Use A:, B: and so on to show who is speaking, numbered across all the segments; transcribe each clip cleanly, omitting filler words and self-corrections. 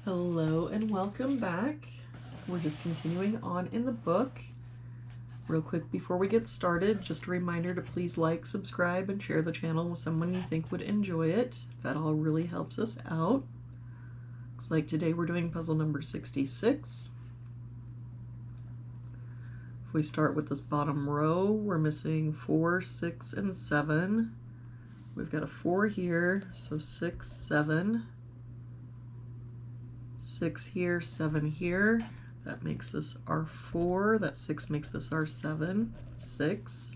A: Hello and welcome back. We're just continuing on in the book. Real quick before we get started, just a reminder to please like, subscribe, and share the channel with someone you think would enjoy it. That all really helps us out. Looks like today we're doing puzzle number 66. If we start with this bottom row, we're missing 4, 6, and 7. We've got a 4 here, so 6, 7. 6 here, 7 here. That makes this our 4. That 6 makes this our 7. 6.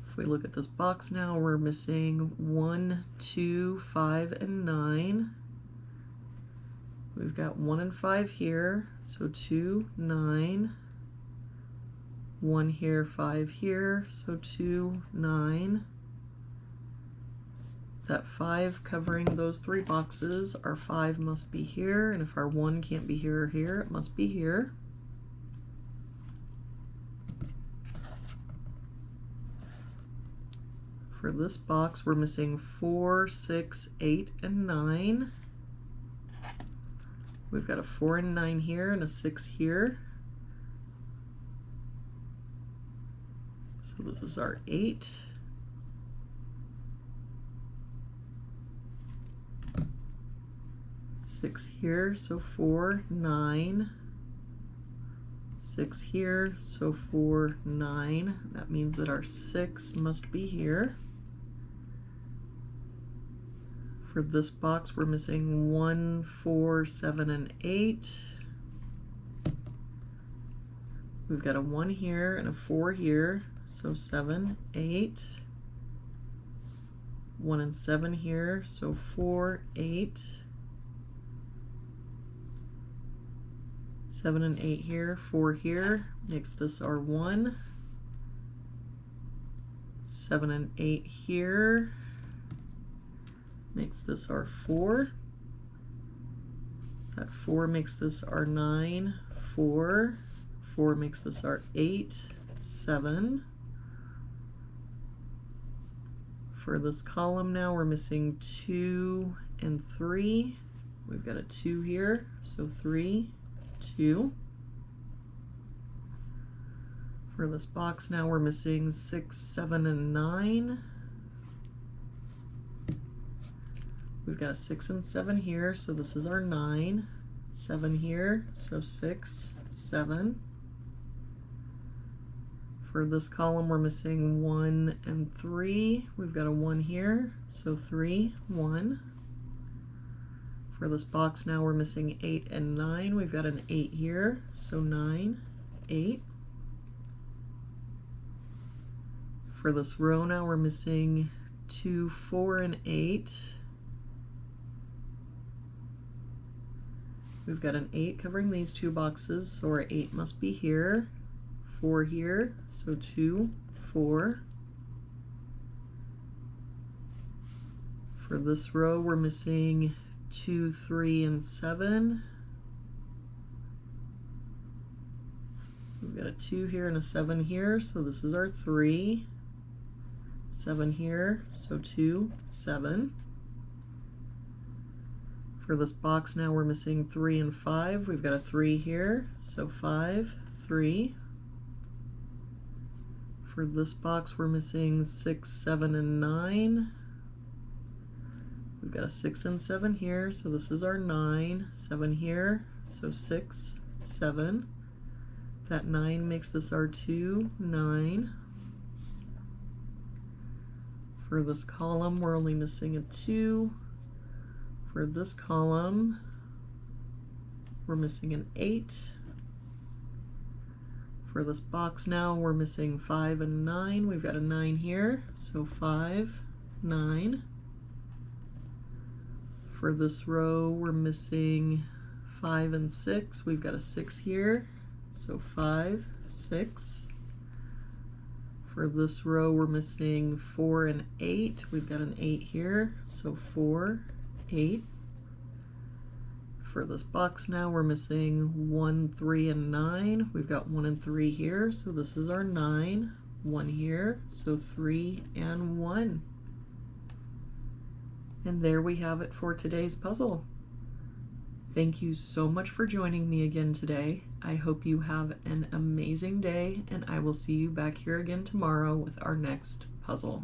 A: If we look at this box now, we're missing 1, 2, 5, and 9. We've got 1 and 5 here, so 2, 9. 1 here, 5 here, so 2, 9. That 5 covering those 3 boxes, our 5 must be here, and if our 1 can't be here or here, it must be here. For this box, we're missing 4, 6, 8, and 9. We've got a 4 and 9 here, and a 6 here. So this is our 8. Six here, so 4, 9. 6 here, so 4, 9. That means that our 6 must be here. For this box, we're missing 1, 4, 7, and 8. We've got a 1 here and a 4 here, so 7, 8. 1 and 7 here, so 4, 8. 7 and 8 here, 4 here, makes this our 1. 7 and 8 here, makes this our 4. That 4 makes this our 9, 4. 4 makes this our 8, 7. For this column now, we're missing 2 and 3. We've got a 2 here, so 3. 2. For this box now, we're missing 6, 7, and 9. We've got a 6 and 7 here, so this is our 9. 7 here, so 6, 7. For this column, we're missing 1 and 3. We've got a 1 here, so 3, 1. For this box now, we're missing 8 and 9. We've got an 8 here, so 9, 8. For this row now, we're missing 2, 4, and 8. We've got an 8 covering these 2 boxes, so our 8 must be here. 4 here, so 2, 4. For this row, we're missing 2, 3, and 7. We've got a 2 here and a 7 here, so this is our 3. 7 here, so 2, 7. For this box now, we're missing 3 and 5. We've got a 3 here, so 5, 3. For this box, we're missing 6, 7, and 9. We've got a 6 and 7 here, so this is our 9. 7 here, so 6, 7. That 9 makes this our 2, 9. For this column, we're only missing a 2. For this column, we're missing an 8. For this box now, we're missing 5 and 9. We've got a 9 here, so 5, 9. For this row, we're missing 5 and 6. We've got a 6 here, so 5, 6. For this row, we're missing 4 and 8. We've got an 8 here, so 4, 8. For this box now, we're missing 1, 3, and 9. We've got 1 and 3 here, so this is our 9. 1 here, so 3 and 1. And there we have it for today's puzzle. Thank you so much for joining me again today. I hope you have an amazing day, and I will see you back here again tomorrow with our next puzzle.